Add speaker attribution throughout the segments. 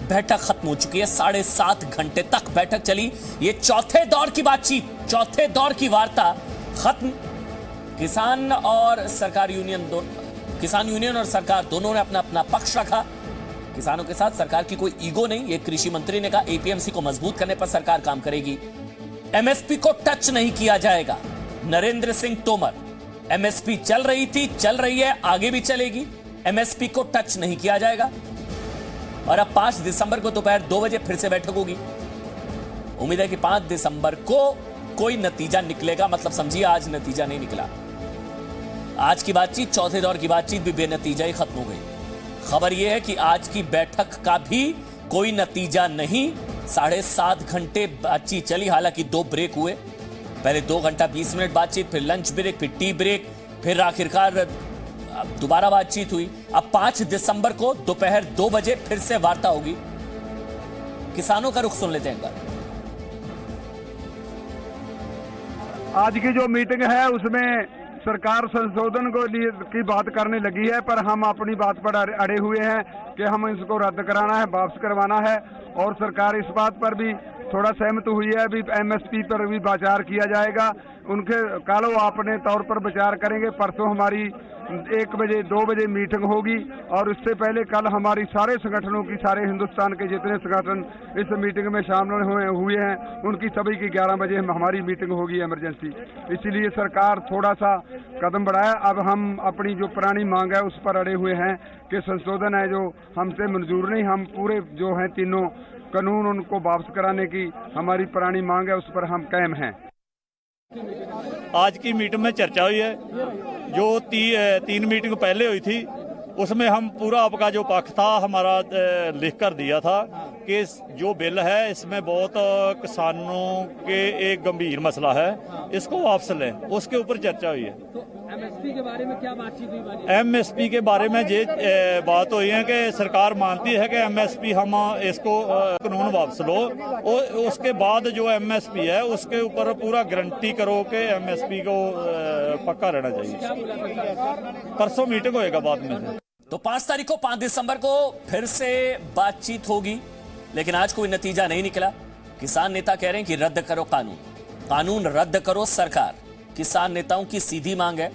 Speaker 1: बैठक खत्म हो चुकी है। 7.5 घंटे तक बैठक चली। ये चौथे दौर की बातचीत, चौथे दौर की वार्ता खत्म। किसान और सरकार किसान यूनियन और सरकार दोनों ने अपना अपना पक्ष रखा। किसानों के साथ सरकार की कोई ईगो नहीं। ये कृषि मंत्री ने कहा एपीएमसी को मजबूत करने पर सरकार काम करेगी। एमएसपी को टच नहीं किया जाएगा। नरेंद्र सिंह तोमर, एमएसपी चल रही थी, चल रही है, आगे भी चलेगी। एमएसपी को टच नहीं किया जाएगा। और अब 5 दिसंबर को दोपहर 2 बजे फिर से बैठक होगी। उम्मीद है कि 5 दिसंबर को कोई नतीजा निकलेगा। मतलब समझिए आज नतीजा नहीं निकला। आज की बातचीत, चौथे दौर की बातचीत भी बेनतीजा ही खत्म हो गई। खबर यह है कि आज की बैठक का भी कोई नतीजा नहीं। 7.5 घंटे बातचीत चली। हालांकि 2 ब्रेक हुए। पहले 2 घंटा 20 मिनट बातचीत, फिर लंच ब्रेक, फिर टी ब्रेक, फिर आखिरकार दोबारा बातचीत हुई। अब 5 दिसंबर को दोपहर 2 बजे फिर से वार्ता होगी। किसानों का रुख सुन लेते हैं।
Speaker 2: आज की जो मीटिंग है उसमें सरकार संशोधन को लिए की बात करने लगी है, पर हम अपनी बात पर अड़े हुए हैं कि हम इसको रद्द कराना है, वापस करवाना है। और सरकार इस बात पर भी थोड़ा सहमत हुई है, अभी एमएसपी पर भी विचार किया जाएगा। उनके कल वो अपने तौर पर विचार करेंगे। परसों हमारी 1 बजे 2 बजे मीटिंग होगी और उससे पहले कल हमारी सारे संगठनों की, सारे हिंदुस्तान के जितने संगठन इस मीटिंग में शामिल हुए हैं उनकी सभी की 11 बजे हमारी मीटिंग होगी इमरजेंसी। इसीलिए सरकार थोड़ा सा कदम बढ़ाया। अब हम अपनी जो पुरानी मांग है उस पर अड़े हुए हैं कि संशोधन है जो हमसे मंजूर नहीं। हम पूरे जो हैं तीनों कानून उनको वापस कराने की हमारी पुरानी मांग है, उस पर हम कायम हैं।
Speaker 3: आज की मीटिंग में चर्चा हुई है। जो 3 मीटिंग पहले हुई थी उसमें हम पूरा आपका जो पक्ष था हमारा लिख कर दिया था कि जो बिल है इसमें बहुत किसानों के एक गंभीर मसला है, इसको वापस लें। उसके ऊपर चर्चा हुई है।
Speaker 4: तो एमएसपी के बारे में क्या बातचीत हुई?
Speaker 3: एमएसपी के बारे में ये बात हुई है कि सरकार मानती है कि एमएसपी हम इसको कानून वापस लो और उसके बाद जो एमएसपी है उसके ऊपर पूरा गारंटी करो कि एमएसपी को पक्का रहना चाहिए। परसों मीटिंग होएगा बाद में।
Speaker 1: तो 5 तारीख को 5 दिसंबर को फिर से बातचीत होगी, लेकिन आज कोई नतीजा नहीं निकला। किसान नेता कह रहे हैं कि रद्द करो कानून, कानून रद्द करो सरकार। किसान नेताओं की सीधी मांग है।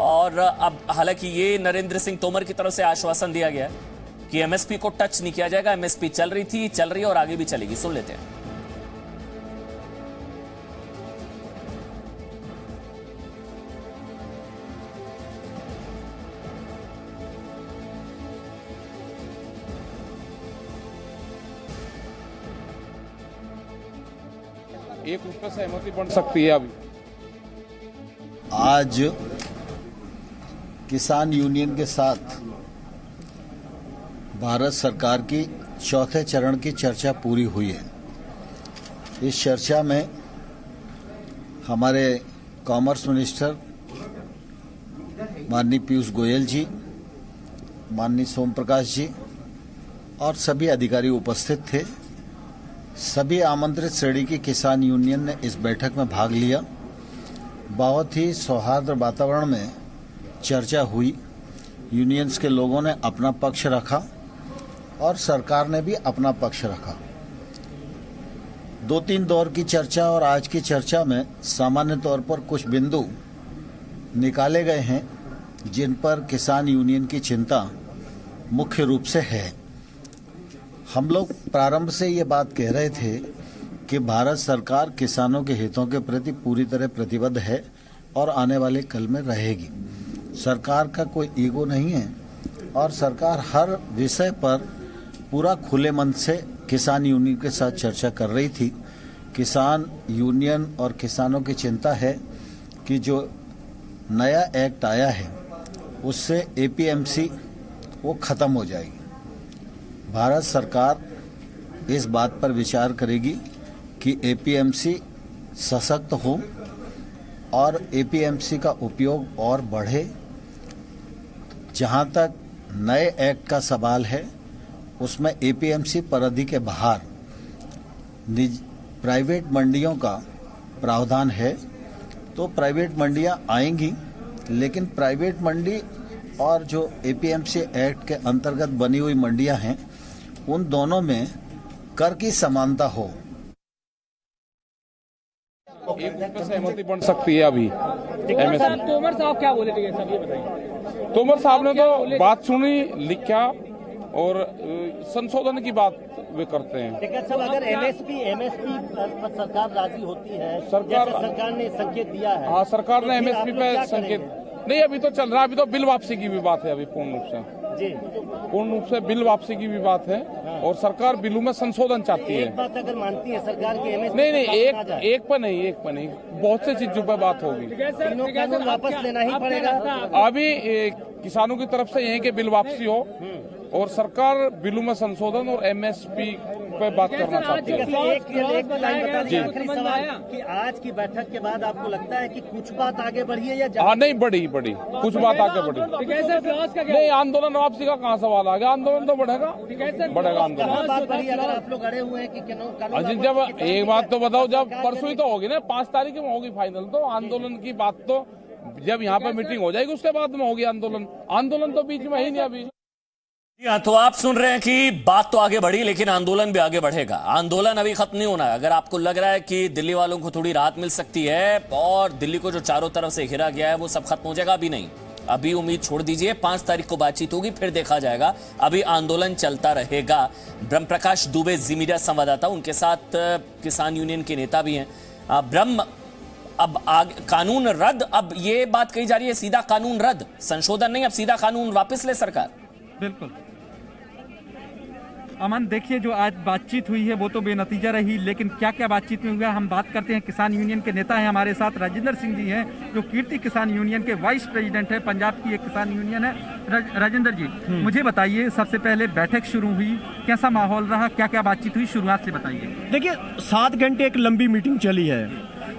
Speaker 1: और अब हालांकि ये नरेंद्र सिंह तोमर की तरफ से आश्वासन दिया गया है कि एमएसपी को टच नहीं किया जाएगा। एमएसपी चल रही थी, चल रही है और आगे भी चलेगी। सुन लेते हैं।
Speaker 5: एक उस पर सहमति बन सकती है। अभी
Speaker 6: आज किसान यूनियन के साथ भारत सरकार की चौथे चरण की चर्चा पूरी हुई है। इस चर्चा में हमारे कॉमर्स मिनिस्टर माननीय पीयूष गोयल जी, माननीय सोम प्रकाश जी और सभी अधिकारी उपस्थित थे। सभी आमंत्रित श्रेणी की किसान यूनियन ने इस बैठक में भाग लिया। बहुत ही सौहार्द वातावरण में चर्चा हुई। यूनियंस के लोगों ने अपना पक्ष रखा और सरकार ने भी अपना पक्ष रखा। 2-3 दौर की चर्चा और आज की चर्चा में सामान्य तौर पर कुछ बिंदु निकाले गए हैं जिन पर किसान यूनियन की चिंता मुख्य रूप से है। हम लोग प्रारंभ से ये बात कह रहे थे कि भारत सरकार किसानों के हितों के प्रति पूरी तरह प्रतिबद्ध है और आने वाले कल में रहेगी। सरकार का कोई ईगो नहीं है और सरकार हर विषय पर पूरा खुले मन से किसान यूनियन के साथ चर्चा कर रही थी। किसान यूनियन और किसानों की चिंता है कि जो नया एक्ट आया है उससे एपीएमसी वो ख़त्म हो जाएगी। भारत सरकार इस बात पर विचार करेगी कि एपीएमसी सशक्त हो और एपीएमसी का उपयोग और बढ़े। जहां तक नए एक्ट का सवाल है उसमें एपीएमसी परिधि के बाहर प्राइवेट मंडियों का प्रावधान है। तो प्राइवेट मंडियां आएंगी, लेकिन प्राइवेट मंडी और जो एपीएमसी एक्ट के अंतर्गत बनी हुई मंडियां हैं उन दोनों में कर की समानता हो।
Speaker 5: एक रूप में सहमति बन सकती है अभी।
Speaker 4: तोमर साहब क्या बोले थे सब ये बताइए।
Speaker 5: तोमर साहब ने तो बात सुनी, लिखा और संशोधन की बात वे करते हैं।
Speaker 7: टिकैत साहब, अगर एमएसपी पर सरकार राजी होती है, सरकार ने संकेत दिया है।
Speaker 5: हाँ, सरकार ने एमएसपी पे संकेत नहीं, अभी तो चल रहा है, अभी तो बिल वापसी की भी बात है, अभी पूर्ण रूप से बिल वापसी की भी बात है। और सरकार बिलों में संशोधन चाहती है।
Speaker 7: एक बात अगर मानती है सरकार की एमएसपी
Speaker 5: नहीं, एक पर नहीं, बहुत से चीजों पर बात होगी।
Speaker 7: तीनों कानून वापस लेना ही पड़ेगा।
Speaker 5: अभी किसानों की तरफ से यही कि बिल वापसी हो और सरकार बिलों में संशोधन और एमएसपी पे बात करना चाहती है।
Speaker 7: एक लाइन बता दीजिए, आखिरी सवाल कि आज की बैठक के बाद आपको लगता है कि कुछ बात आगे बढ़ी है या
Speaker 5: हाँ, नहीं बढ़ी, कुछ बात आगे बढ़ी नहीं। आंदोलन वापसी का कहाँ सवाल आ गया, आंदोलन तो बढ़ेगा आंदोलन।
Speaker 7: बात बढ़ी अगर आप लोग अड़े हुए हैं कि
Speaker 5: अजी, जब एक बात तो बताओ, जब परसों ही तो होगी ना, 5 तारीख में होगी फाइनल, तो आंदोलन की बात तो जब यहाँ पे मीटिंग हो जाएगी उसके बाद में होगी। आंदोलन तो बीच में ही नहीं अभी।
Speaker 1: हाँ, तो आप सुन रहे हैं कि बात तो आगे बढ़ी, लेकिन आंदोलन भी आगे बढ़ेगा। आंदोलन अभी खत्म नहीं होना है। अगर आपको लग रहा है कि दिल्ली वालों को थोड़ी राहत मिल सकती है और दिल्ली को जो चारों तरफ से घिरा गया है वो सब खत्म हो जाएगा, अभी नहीं। अभी उम्मीद छोड़ दीजिए, 5 तारीख को बातचीत होगी, फिर देखा जाएगा। अभी आंदोलन चलता रहेगा। ब्रह्म प्रकाश दुबे जी मीडिया संवाददाता, उनके साथ किसान यूनियन के नेता भी हैं। ब्रह्म, अब कानून रद्द, अब ये बात कही जा रही है सीधा कानून रद्द, संशोधन नहीं, अब सीधा कानून वापस ले सरकार।
Speaker 8: बिल्कुल अमन, देखिए जो आज बातचीत हुई है वो तो बेनतीजा रही, लेकिन क्या क्या बातचीत में हुआ हम बात करते हैं। किसान यूनियन के नेता हैं हमारे साथ, राजेंद्र सिंह जी हैं, जो कीर्ति किसान यूनियन के वाइस प्रेसिडेंट है, पंजाब की एक किसान यूनियन है। राजेंद्र जी, मुझे बताइए, सबसे पहले बैठक शुरू हुई, कैसा माहौल रहा, क्या क्या बातचीत हुई, शुरुआत से बताइए।
Speaker 9: देखिए, 7 घंटे एक लंबी मीटिंग चली है,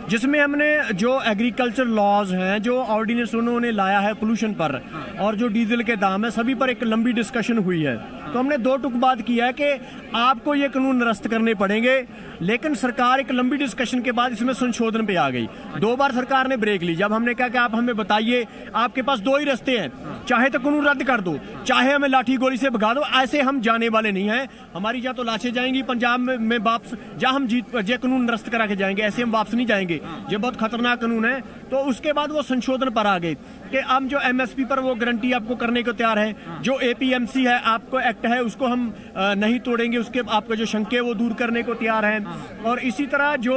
Speaker 9: जिसमें हमने जो एग्रीकल्चर लॉज हैं, जो ऑर्डिनेंस उन्होंने लाया है पोल्यूशन पर और जो डीजल के दाम है, सभी पर एक लंबी डिस्कशन हुई है। तो हमने 2 टुक बात किया है कि आपको ये कानून निरस्त करने पड़ेंगे, लेकिन सरकार एक लंबी डिस्कशन के बाद इसमें संशोधन पे आ गई। 2 बार सरकार ने ब्रेक ली। जब हमने कहा कि आप हमें बताइए, आपके पास 2 ही रास्ते हैं, चाहे तो कानून रद्द कर दो, चाहे हमें लाठी गोली से भगा दो, ऐसे हम जाने वाले नहीं हैं। हमारी या तो लाशें जाएंगी पंजाब में वापस, जहाँ हम ये कानून निरस्त करा के जाएंगे, ऐसे हम वापस नहीं जाएंगे। ये बहुत खतरनाक कानून है। तो उसके बाद वो संशोधन पर आ गए कि हम जो एमएसपी पर वो गारंटी आपको करने को तैयार है, जो एपीएमसी है आपको एक्ट है उसको हम नहीं तोड़ेंगे, उसके आपका जो शंके वो दूर करने को तैयार हैं। और इसी तरह जो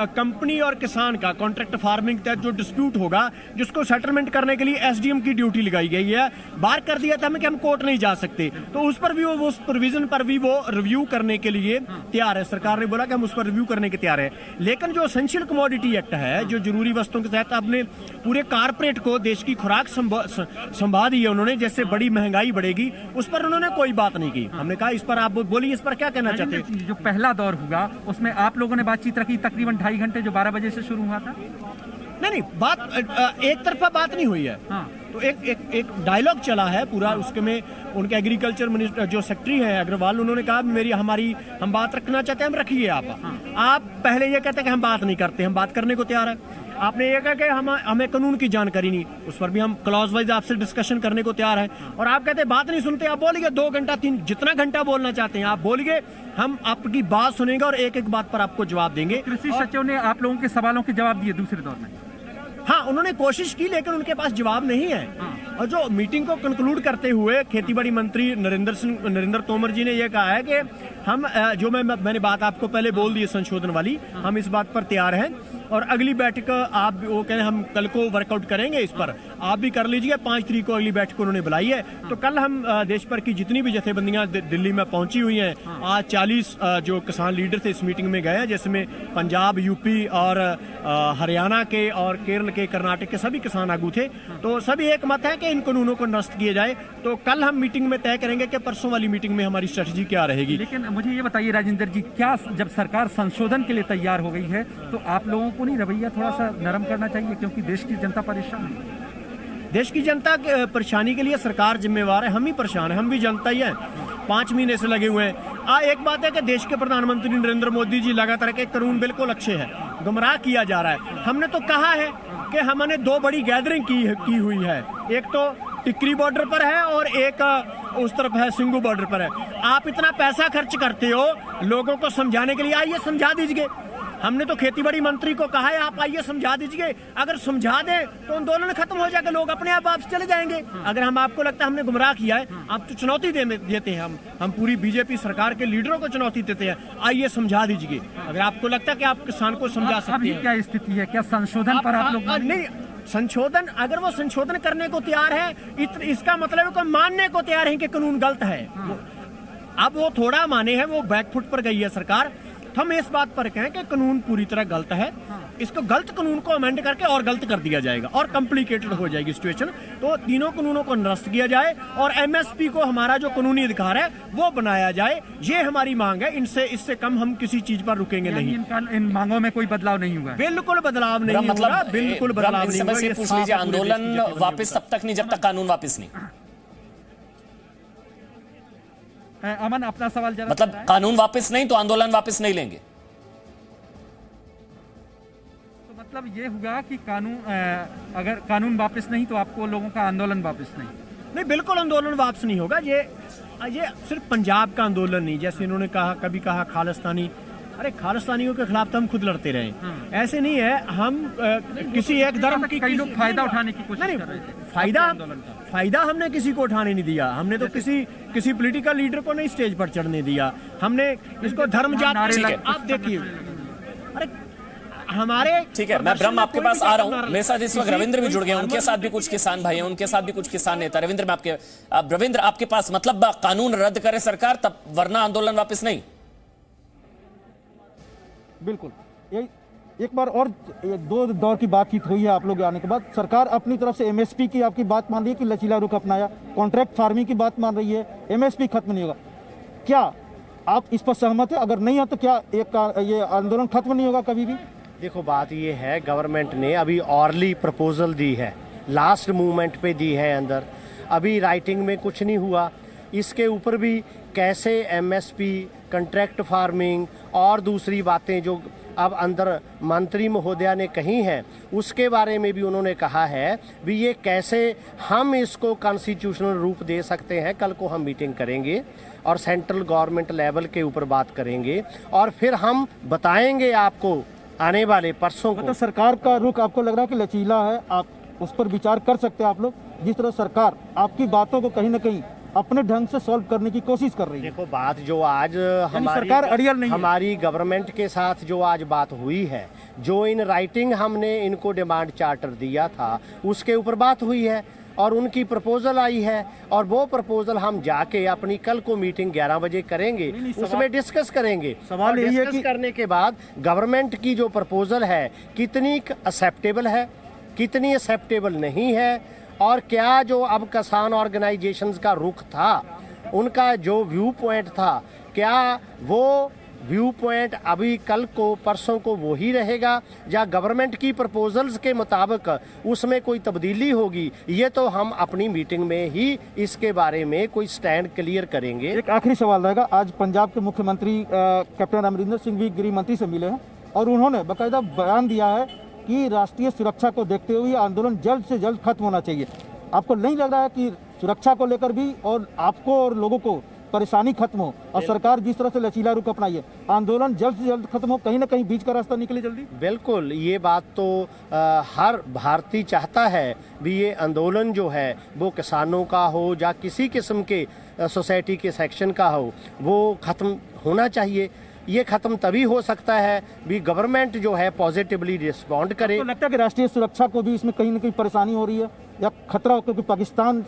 Speaker 9: कंपनी और किसान का कॉन्ट्रैक्ट फार्मिंग तहत जो डिस्प्यूट होगा, जिसको सेटलमेंट करने के लिए एसडीएम की ड्यूटी लगाई गई है। बाहर कर दिया था हमें कि हम कोर्ट नहीं जा सकते, तो उस पर भी वो उस प्रोविजन पर भी वो रिव्यू करने के लिए तैयार है। सरकार ने बोला कि हम उस पर रिव्यू करने के तैयार है। लेकिन जो एसेंशियल कमोडिटी एक्ट है, जो जरूरी वस्तुओं के तहत आपने पूरे कारपोरेट को देश की खुराक संभा दी है उन्होंने, जैसे बड़ी महंगाई बढ़ेगी, उस पर उन्होंने कोई बात नहीं की। हमने कहा इस पर आप बोलिए, इस पर क्या कहना चाहते हैं।
Speaker 8: जो पहला दौर हुआ उसमें आप लोगों ने बातचीत रखी तकरीबन 2.5 घंटे, जो 12 बजे से शुरू हुआ था।
Speaker 9: नहीं, बात एक तरफा बात नहीं हुई है। तो एक डायलॉग चला है पूरा। उसके में उनके एग्रीकल्चर मिनिस्टर जो सेक्रेटरी हैं अग्रवाल, उन्होंने कहा हम बात रखना चाहते हैं, हम रखिए। आप पहले ये कहते हैं कि हम बात नहीं करते, हम बात करने को तैयार है। आपने ये कहा कि हमें कानून की जानकारी नहीं, उस पर भी हम क्लॉज वाइज आपसे डिस्कशन करने को तैयार है। और आप कहते हैं बात नहीं सुनते, आप बोलिए 2 घंटा 3 जितना घंटा बोलना चाहते हैं आप बोलिए, हम आपकी बात सुनेंगे और एक एक बात पर आपको जवाब देंगे।
Speaker 8: कृषि सचिव ने आप लोगों के सवालों के जवाब दिए दूसरे दौर में।
Speaker 9: हाँ, उन्होंने कोशिश की, लेकिन उनके पास जवाब नहीं है। और जो मीटिंग को कंक्लूड करते हुए खेतीबाड़ी मंत्री नरेंद्र तोमर जी ने यह कहा है कि हम जो मैंने बात आपको पहले बोल दी संशोधन वाली, हम इस बात पर तैयार हैं। और अगली बैठक आप वो कह रहे हैं हम कल को वर्कआउट करेंगे, इस पर आप भी कर लीजिए। 5 तारीख को अगली बैठक उन्होंने बुलाई है। तो कल हम देश भर की जितनी भी जथेबंदियां दिल्ली में पहुंची हुई हैं, आज 40 जो किसान लीडर थे इस मीटिंग में गए हैं, जिसमें पंजाब, यूपी और हरियाणा के और केरल के, कर्नाटक के सभी किसान आगू थे। तो सभी एक मत है कि इन कानूनों को निरस्त किया जाए। तो कल हम मीटिंग में तय करेंगे कि परसों वाली मीटिंग में हमारी स्ट्रेटजी क्या रहेगी।
Speaker 8: लेकिन मुझे ये बताइए राजेंद्र जी, क्या जब सरकार संशोधन के लिए तैयार हो गई है तो आप लोगों को नहीं रवैया थोड़ा सा नरम करना चाहिए, क्योंकि देश की जनता परेशान है।
Speaker 9: देश की जनता की परेशानी के लिए सरकार जिम्मेवार है, हम ही परेशान हैं, हम भी जनता ही हैं। 5 महीने से लगे हुए हैं। एक बात है कि देश के प्रधानमंत्री नरेंद्र मोदी जी लगातार के कानून बिल्कुल अच्छे हैं, गुमराह किया जा रहा है। हमने तो कहा है कि हमने 2 बड़ी गैदरिंग की हुई है। एक तो टिकरी बॉर्डर पर है और एक उस तरफ है सिंगू बॉर्डर पर है। आप इतना पैसा खर्च करते हो लोगों को समझाने के लिए, आइए समझा दीजिए। हमने तो खेतीबाड़ी मंत्री को कहा है आप आइए समझा दीजिए। अगर समझा दें तो आंदोलन खत्म हो जाएगा, लोग अपने आप वापस चले जाएंगे। अगर हम आपको लगता है हमने गुमराह किया है, आप तो चुनौती देते हैं। हम पूरी बीजेपी सरकार के लीडरों को चुनौती देते हैं, आइए समझा दीजिए। अगर आपको लगता है कि आप किसान को समझा सकते हैं।
Speaker 8: क्या स्थिति है, क्या संशोधन पर आप लोग
Speaker 9: नहीं, संशोधन अगर वो संशोधन करने को तैयार है, इसका मतलब है कि मानने को तैयार है कि कानून गलत है। अब वो थोड़ा माने हैं, वो बैकफुट पर गई है सरकार। हम इस बात पर कहें कि कानून पूरी तरह गलत है, इसको गलत कानून को अमेंड करके और गलत कर दिया जाएगा और कॉम्प्लिकेटेड हो जाएगी सिचुएशन। तो तीनों कानूनों को निरस्त किया जाए और एमएसपी को हमारा जो कानूनी अधिकार है वो बनाया जाए, ये हमारी मांग है। इससे कम हम किसी चीज पर रुकेंगे नहीं।
Speaker 8: इन मांगों में कोई बदलाव नहीं हुआ?
Speaker 9: बिल्कुल बदलाव नहीं होगा, बिल्कुल बदलाव नहीं होगा।
Speaker 1: पूछ लीजिए, आंदोलन वापस तब तक नहीं जब तक कानून वापस नहीं।
Speaker 8: अमन अपना सवाल जरा,
Speaker 1: मतलब कानून वापस नहीं तो आंदोलन वापस नहीं लेंगे?
Speaker 8: तो मतलब ये हुआ कि अगर कानून वापस नहीं तो आपको लोगों का आंदोलन वापस नहीं?
Speaker 9: नहीं, बिल्कुल आंदोलन वापस नहीं होगा। ये सिर्फ पंजाब का आंदोलन नहीं, जैसे इन्होंने कहा, कभी कहा खालिस्तानी। अरे खालिस्तानियों के खिलाफ तो हम खुद लड़ते रहे, ऐसे नहीं है हम किसी एक धर्म की।
Speaker 8: कई लोग फायदा उठाने की कोशिश कर रहे थे।
Speaker 9: फायदा हमने किसी को उठाने नहीं दिया। हमने तो किसी पॉलिटिकल लीडर को नहीं स्टेज पर चढ़ने दिया। हमने इसको धर्म जात। आप देखिए, अरे हमारे
Speaker 1: ठीक है, मैं ब्रह्म आपके पास आ रहा हूं। मेरे साथ इस वक्त रविंद्र भी जुड़ गए, उनके साथ भी कुछ किसान भाई हैं, उनके साथ भी कुछ किसान नेता। रविंद्र आपके पास मतलब कानून रद्द करे सरकार तब, वरना आंदोलन वापस नहीं?
Speaker 10: बिल्कुल, एक बार और दो दौर की बातचीत हुई है आप लोग आने के बाद। सरकार अपनी तरफ से एमएसपी की आपकी बात मान रही है कि लचीला रुख अपनाया, कॉन्ट्रैक्ट फार्मिंग की बात मान रही है, एमएसपी खत्म नहीं होगा। क्या आप इस पर सहमत है? अगर नहीं है तो क्या ये आंदोलन खत्म नहीं होगा कभी भी?
Speaker 7: देखो, बात ये है, गवर्नमेंट ने अभी ऑर्ली प्रपोजल दी है, लास्ट मूवमेंट पे दी है अंदर, अभी राइटिंग में कुछ नहीं हुआ। इसके ऊपर भी कैसे एमएसपी, कॉन्ट्रैक्ट फार्मिंग और दूसरी बातें जो अब अंदर मंत्री महोदया ने कही हैं, उसके बारे में भी उन्होंने कहा है भी ये कैसे हम इसको कॉन्स्टिट्यूशनल रूप दे सकते हैं। कल को हम मीटिंग करेंगे और सेंट्रल गवर्नमेंट लेवल के ऊपर बात करेंगे और फिर हम बताएंगे आपको आने वाले परसों को।
Speaker 10: तो सरकार का रुख आपको लग रहा है कि लचीला है, आप उस पर विचार कर सकते हैं आप लोग, जिस तरह सरकार आपकी बातों को कहीं ना कहीं अपने ढंग से सॉल्व करने की कोशिश कर रही है?
Speaker 7: देखो, बात जो आज
Speaker 10: सरकार अड़ियल नहीं,
Speaker 7: हमारी गवर्नमेंट के साथ जो आज बात हुई है, जो इन राइटिंग हमने इनको डिमांड चार्टर दिया था, उसके ऊपर बात हुई है और उनकी प्रपोजल आई है और वो प्रपोजल हम जाके अपनी कल को मीटिंग 11 बजे करेंगे, उसमें डिस्कस करेंगे।
Speaker 10: सवाल यही है कि
Speaker 7: करने के बाद गवर्नमेंट की जो प्रपोजल है कितनी एक्सेप्टेबल है, कितनी एक्सेप्टेबल नहीं है, और क्या जो अब किसान ऑर्गेनाइजेशंस का रुख था, उनका जो व्यू पॉइंट था, क्या वो व्यू पॉइंट अभी कल को परसों को वो ही रहेगा या गवर्नमेंट की प्रपोजल्स के मुताबिक उसमें कोई तब्दीली होगी? ये तो हम अपनी मीटिंग में ही इसके बारे में कोई स्टैंड क्लियर करेंगे।
Speaker 10: एक आखिरी सवाल रहेगा, आज पंजाब के मुख्यमंत्री कैप्टन अमरिंदर सिंह भी गृह मंत्री से मिले हैं और उन्होंने बाकायदा बयान दिया है कि राष्ट्रीय सुरक्षा को देखते हुए आंदोलन जल्द से जल्द खत्म होना चाहिए। आपको नहीं लग रहा है कि सुरक्षा को लेकर भी और आपको और लोगों को परेशानी खत्म हो और सरकार जिस तरह से लचीला रुख अपनाई है, आंदोलन जल्द से जल्द खत्म हो, कहीं ना कहीं बीच का रास्ता निकले जल्दी?
Speaker 7: बिल्कुल, ये बात तो हर भारतीय चाहता है भी ये आंदोलन जो है वो किसानों का हो या किसी किस्म के सोसाइटी के सेक्शन का हो, वो खत्म होना चाहिए। ये खत्म तभी हो सकता है भी गवर्नमेंट जो है पॉजिटिवली रिस्पॉन्ड करे।
Speaker 10: तो लगता है कि राष्ट्रीय सुरक्षा को भी इसमें कहीं ना कहीं परेशानी हो रही है या खतरा हो, क्योंकि पाकिस्तान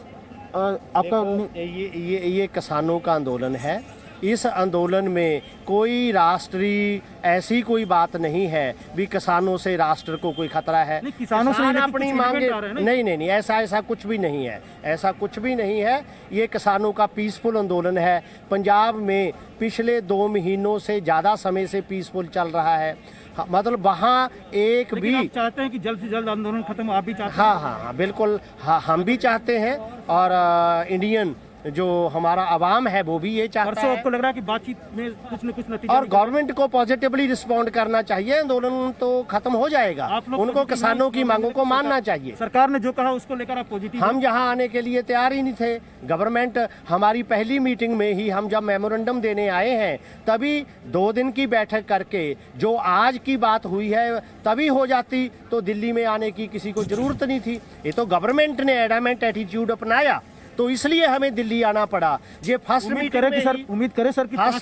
Speaker 10: आपका
Speaker 7: ये किसानों का आंदोलन है। इस आंदोलन में कोई राष्ट्रीय ऐसी कोई बात नहीं है भी किसानों से राष्ट्र को कोई खतरा है।
Speaker 10: किसानों से
Speaker 7: अपनी मांगे नहीं, ऐसा कुछ भी नहीं है, ऐसा कुछ भी नहीं है। ये किसानों का पीसफुल आंदोलन है। पंजाब में पिछले 2 महीनों से ज़्यादा समय से पीसफुल चल रहा है, मतलब वहाँ एक भी
Speaker 10: आप चाहते हैं कि जल्द से जल्द आंदोलन खत्म, आप भी चाहते हैं?
Speaker 7: हाँ, बिल्कुल, हाँ, हम भी चाहते हैं और इंडियन जो हमारा आवाम है वो भी ये चाहता
Speaker 10: परसों
Speaker 7: है।
Speaker 10: आपको लग रहा है कि बातचीत में कुछ न कुछ नतीजा
Speaker 7: और गवर्नमेंट को पॉजिटिवली रिस्पॉन्ड करना चाहिए, आंदोलन तो खत्म हो जाएगा, उनको किसानों की मांगों को मानना चाहिए।
Speaker 10: सरकार ने जो कहा उसको लेकर आप पॉजिटिव?
Speaker 7: हम यहाँ आने के लिए तैयार ही नहीं थे। गवर्नमेंट हमारी पहली मीटिंग में ही हम जब मेमोरेंडम देने आए हैं तभी 2 दिन की बैठक करके जो आज की बात हुई है तभी हो जाती तो दिल्ली में आने की किसी को जरूरत नहीं थी। ये तो गवर्नमेंट ने एडामेंट एटीट्यूड अपनाया तो इसलिए हमें दिल्ली आना पड़ा। ये फर्स्ट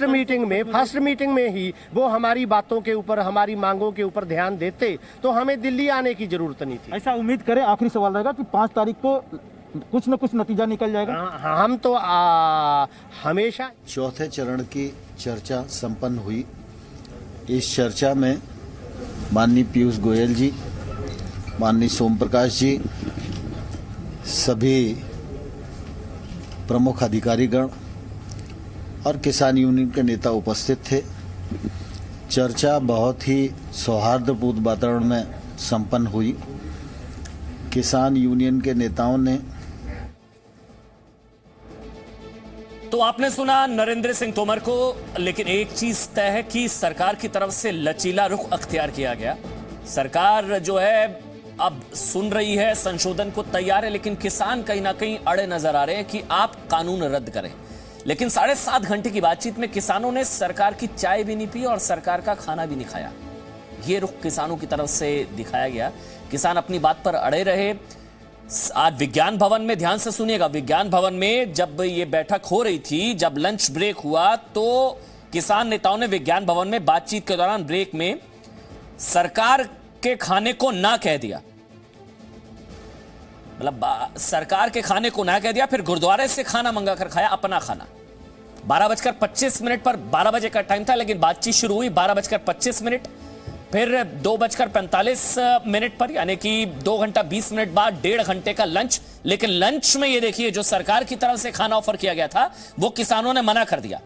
Speaker 7: मीटिंग में ही वो हमारी बातों के ऊपर, हमारी मांगों के ऊपर ध्यान देते तो हमें दिल्ली आने की जरूरत नहीं थी।
Speaker 10: ऐसा उम्मीद करें, आखिरी सवाल रहेगा कि 5 तारीख को कुछ न कुछ नतीजा निकल जाएगा।
Speaker 7: हम तो हमेशा
Speaker 6: चौथे चरण की चर्चा संपन्न हुई। इस चर्चा में माननीय पीयूष गोयल जी, माननीय सोम प्रकाश जी, सभी प्रमुख अधिकारीगण और किसान यूनियन के नेता उपस्थित थे। चर्चा बहुत ही सौहार्दपूर्ण वातावरण में संपन्न हुई। किसान यूनियन के नेताओं ने
Speaker 1: तो आपने सुना नरेंद्र सिंह तोमर को, लेकिन एक चीज तय है कि सरकार की तरफ से लचीला रुख अख्तियार किया गया। सरकार जो है अब सुन रही है, संशोधन को तैयार है, लेकिन किसान कहीं ना कहीं अड़े नजर आ रहे हैं कि आप कानून रद्द करें। लेकिन 7.5 घंटे की बातचीत में किसानों ने सरकार की चाय भी नहीं पी और सरकार का खाना भी नहीं खाया। ये रुख किसानों की तरफ से दिखाया गया। किसान अपनी बात पर अड़े रहे। आज विज्ञान भवन में, ध्यान से सुनिएगा, विज्ञान भवन में जब ये बैठक हो रही थी, जब लंच ब्रेक हुआ तो किसान नेताओं ने विज्ञान भवन में बातचीत के दौरान ब्रेक में सरकार के खाने को ना कह दिया। मतलब सरकार के खाने को ना कह दिया, फिर गुरुद्वारे से खाना मंगाकर खाया, अपना खाना। 12:25 पर 12 बजे का टाइम था, लेकिन बातचीत शुरू हुई 12:25, फिर 2:45 पर, यानी कि 2 घंटा 20 मिनट बाद 1.5 घंटे का लंच। लेकिन लंच में ये देखिए, जो सरकार की तरफ से खाना ऑफर किया गया था वो किसानों ने मना कर दिया।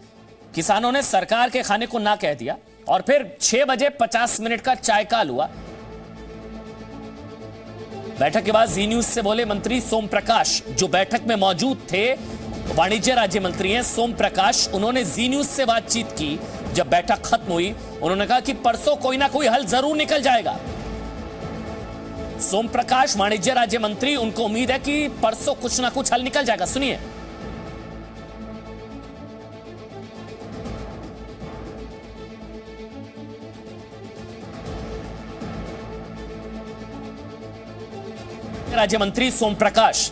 Speaker 1: किसानों ने सरकार के खाने को ना कह दिया और फिर 6:50 का चाय काल हुआ। बैठक के बाद जी न्यूज से बोले मंत्री सोम प्रकाश, जो बैठक में मौजूद थे, वाणिज्य राज्य मंत्री हैं सोम प्रकाश। उन्होंने जी न्यूज से बातचीत की जब बैठक खत्म हुई। उन्होंने कहा कि परसों कोई ना कोई हल जरूर निकल जाएगा। सोम प्रकाश वाणिज्य राज्य मंत्री, उनको उम्मीद है कि परसों कुछ ना कुछ हल निकल जाएगा। सुनिए। राज्य मंत्री सोम प्रकाश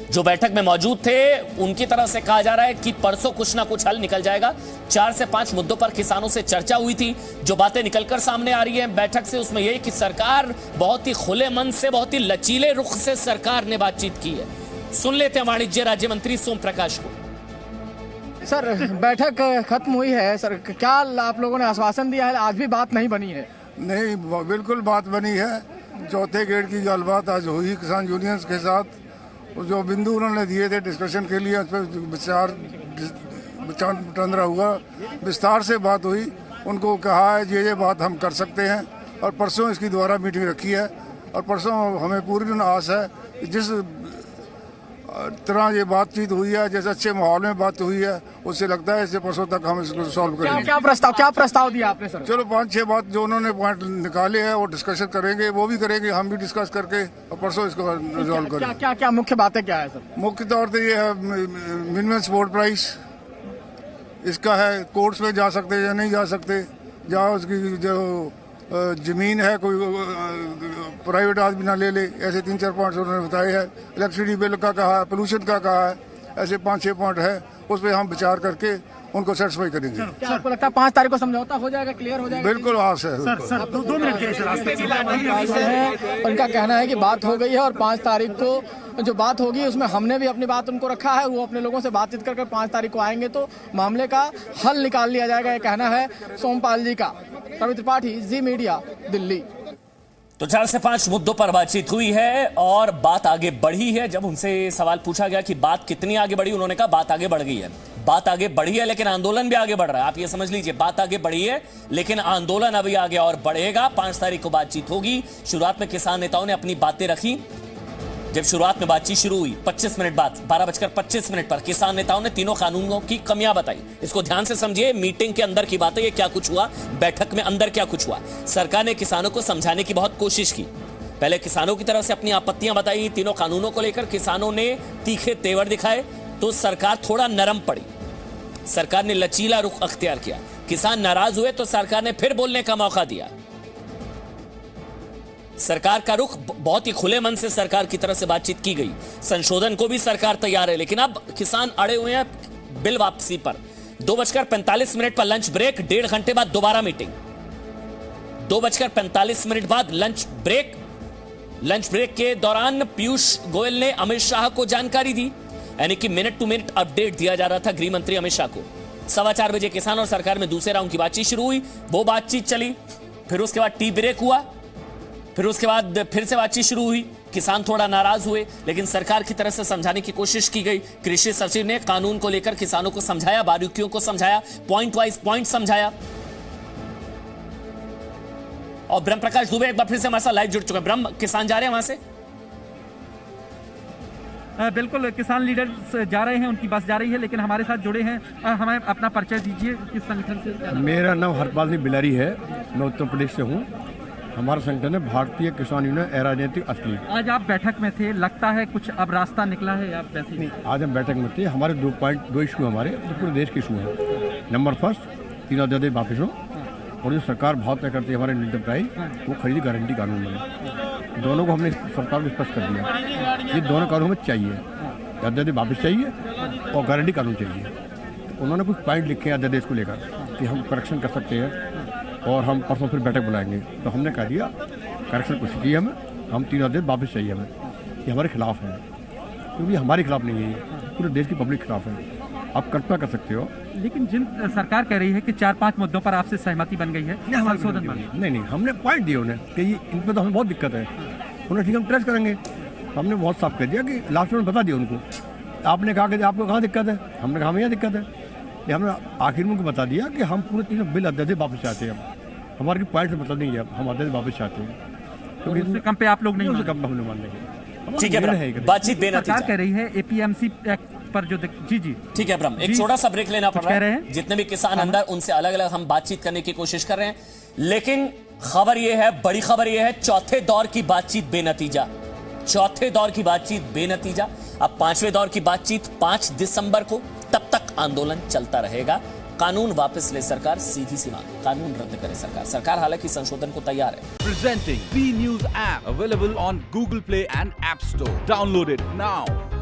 Speaker 1: जो बैठक में मौजूद थे, उनकी तरफ से कहा जा रहा है कि परसों कुछ ना कुछ हल निकल जाएगा। 4 से 5 मुद्दों पर किसानों से चर्चा हुई थी। जो बातें निकलकर सामने आ रही हैं बैठक से, उसमें यही कि सरकार बहुत ही खुले मन से, बहुत ही लचीले रुख से सरकार ने बातचीत की है। सुन लेते हैं वाणिज्य राज्य मंत्री सोम प्रकाश को।
Speaker 11: सर, बैठक खत्म हुई है सर, क्या आप लोगों ने आश्वासन दिया है? आज भी बात नहीं बनी है।
Speaker 12: नहीं, बिल्कुल बात बनी है। चौथे गेट की गलबात आज हुई किसान यूनियंस के साथ। जो बिंदु उन्होंने दिए थे डिस्कशन के लिए, उस पर विचार वटांदरा हुआ, विस्तार से बात हुई। उनको कहा है ये बात हम कर सकते हैं और परसों इसकी दोबारा मीटिंग रखी है। और परसों हमें पूरी आस है कि जिस तरह ये बातचीत हुई है, जैसे अच्छे माहौल में बात हुई है, उससे लगता है इससे परसों तक हम इसको सॉल्व करेंगे।
Speaker 11: क्या प्रस्ताव दिया आपने सर?
Speaker 12: चलो 5-6 बात जो उन्होंने पॉइंट निकाले हैं वो डिस्कशन करेंगे, वो भी करेंगे, हम भी डिस्कस करके और परसों इसको रिजॉल्व करेंगे।
Speaker 11: क्या मुख्य बातें क्या है सर?
Speaker 12: मुख्य तौर पर ये है मिनिमम सपोर्ट प्राइस, इसका है कोर्ट्स में जा सकते या नहीं जा सकते, जहाँ उसकी जो जमीन है कोई प्राइवेट आदमी ना ले ले, ऐसे 3-4 पॉइंट्स उन्होंने बताए हैं। इलेक्ट्रिसिटी बिल का कहा है, पोल्यूशन का कहा है, ऐसे 5-6 पॉइंट है। उस पर हम विचार करके उनको सेटिस्फाई करेंगे।
Speaker 11: क्या आपको लगता है 5 तारीख को समझौता हो जाएगा, क्लियर हो जाएगा?
Speaker 12: बिल्कुल आस है।
Speaker 11: उनका कहना है कि बात हो गई है और 5 तारीख को जो बात होगी उसमें हमने भी अपनी बात उनको रखा है। वो अपने लोगों से बातचीत करके 5 तारीख को आएंगे तो मामले का हल निकाल लिया जाएगा, ये कहना है सोमपाल जी का। रवि त्रिपाठी, जी मीडिया, दिल्ली।
Speaker 1: तो 4 से 5 मुद्दों पर बातचीत हुई है और बात आगे बढ़ी है। जब उनसे सवाल पूछा गया कि बात कितनी आगे बढ़ी, उन्होंने कहा बात आगे बढ़ गई है। बात आगे बढ़ी है लेकिन आंदोलन भी आगे बढ़ रहा है। आप ये समझ लीजिए, बात आगे बढ़ी है लेकिन आंदोलन अभी आगे और बढ़ेगा। 5 तारीख को बातचीत होगी। शुरुआत में किसान नेताओं ने अपनी बातें रखी जब शुरुआत में बातचीत शुरू हुई 25 मिनट बाद 12:25 पर किसान नेताओं ने तीनों कानूनों की कमियां बताई। इसको ध्यान से समझिए, मीटिंग के अंदर की बातें, ये क्या कुछ हुआ, बैठक में अंदर क्या कुछ हुआ। सरकार ने किसानों को समझाने की बहुत कोशिश की। पहले किसानों की तरफ से अपनी आपत्तियां बताई, तीनों कानूनों को लेकर किसानों ने तीखे तेवर दिखाए तो सरकार थोड़ा नरम पड़ी। सरकार ने लचीला रुख अख्तियार किया। किसान नाराज हुए तो सरकार ने फिर बोलने का मौका दिया। सरकार का रुख बहुत ही खुले मन से सरकार की तरफ से बातचीत की गई। संशोधन को भी सरकार तैयार है, लेकिन अब किसान अड़े हुए हैं बिल वापसी पर। 2:45 पर लंच ब्रेक, 1.5 घंटे बाद दोबारा मीटिंग। 2:45 बाद लंच ब्रेक। लंच ब्रेक के दौरान पीयूष गोयल ने अमित शाह को जानकारी दी, यानी कि मिनट टू मिनट अपडेट दिया जा रहा था गृह मंत्री अमित शाह को। 4:15 बजे किसान और सरकार में दूसरे राउंड की बातचीत शुरू हुई। वो बातचीत चली, फिर उसके बाद टी ब्रेक हुआ, फिर उसके बाद फिर से बातचीत शुरू हुई। किसान थोड़ा नाराज हुए, लेकिन सरकार की तरफ से समझाने की कोशिश की गई। कृषि सचिव ने कानून को लेकर किसानों को समझाया, बारीकियों को समझाया, पॉइंट वाइज पॉइंट समझाया। और ब्रह्म प्रकाश दुबे एक बार फिर से हमारे साथ लाइव जुड़ चुके हैं। ब्रह्म, किसान जा रहे हैं वहां से?
Speaker 8: बिल्कुल, किसान लीडर्स जा रहे हैं, उनकी बस जा रही है, लेकिन हमारे साथ जुड़े हैं। हमें अपना परिचय दीजिए, किस संगठन से?
Speaker 9: मेरा नाम हरपाल सिंह बिलारी है, मैं उत्तर प्रदेश से हूँ। हमारा संगठन है भारतीय किसान यूनियन अराजनीतिक असली।
Speaker 8: आज आप बैठक में थे, लगता है कुछ अब रास्ता निकला है या वैसे नहीं?
Speaker 9: आज हम बैठक में थे। हमारे दो इशू हमारे पूरे देश के इशू हैं। नंबर फर्स्ट, 3 आजादी वापस हो, और जो सरकार भाव तय करती है हमारे न्यूनतम प्राइस, वो खरीदी गारंटी कानून बने। दोनों को हमने सरकार को स्पष्ट कर दिया, ये दोनों कानून हमें चाहिए। आजादी वापस चाहिए और गारंटी कानून चाहिए। तो उन्होंने कुछ पॉइंट लिखे हैं अध्यादेश को लेकर कि हम करेक्शन कर सकते हैं और हम परसों फिर बैठक बुलाएंगे। तो हमने कह दिया करेक्शन कुछ चाहिए हमें, हम 3 आदेश वापस चाहिए हमें। ये हमारे खिलाफ है, क्योंकि हमारे खिलाफ नहीं है, ये पूरे देश की पब्लिक खिलाफ है। आप कल्पना कर सकते हो।
Speaker 8: लेकिन जिन सरकार कह रही है कि 4-5 मुद्दों पर आपसे सहमति बन गई है, संशोधन
Speaker 9: नहीं, हमने पॉइंट दिए उन्हें कि इन पर तो हमें बहुत दिक्कत है। उन्हें ठीक हम ट्रेस करेंगे। हमने बहुत साफ कर दिया कि लास्ट में बता दिया उनको। आपने कहा कि आपको कहाँ दिक्कत है, हमने कहा हमें यहाँ दिक्कत है। ये हमने आखिर में उनको बता दिया कि हम पूरे 3 बिल अध्यादेश वापस चाहते हैं। हमारे पॉइंट से मतलब नहीं है, हम अध्यादेश वापस चाहते हैं, क्योंकि
Speaker 8: उससे कम पे आप लोग नहीं,
Speaker 9: उससे कम हमने मान लेंगे।
Speaker 1: ठीक है, बातचीत बेनतीजा
Speaker 8: सरकार कह रही है एपीएमसी एक्ट पर जो जी
Speaker 1: ठीक है ब्रह्म, एक छोटा सा ब्रेक लेना पड़ रहा है। जितने भी किसान अंदर, उनसे अलग अलग हम बातचीत करने की कोशिश कर रहे हैं, लेकिन खबर यह है, बड़ी खबर यह है, चौथे दौर की बातचीत बेनतीजा। चौथे दौर की बातचीत बेनतीजा। अब 5वें दौर की बातचीत 5 दिसंबर को। तब तक आंदोलन चलता रहेगा। कानून वापस ले सरकार, सीधी सी मांग, कानून रद्द करे सरकार। सरकार हालांकि संशोधन को तैयार है।
Speaker 13: Presenting B News app available on Google Play and App Store. Download it now.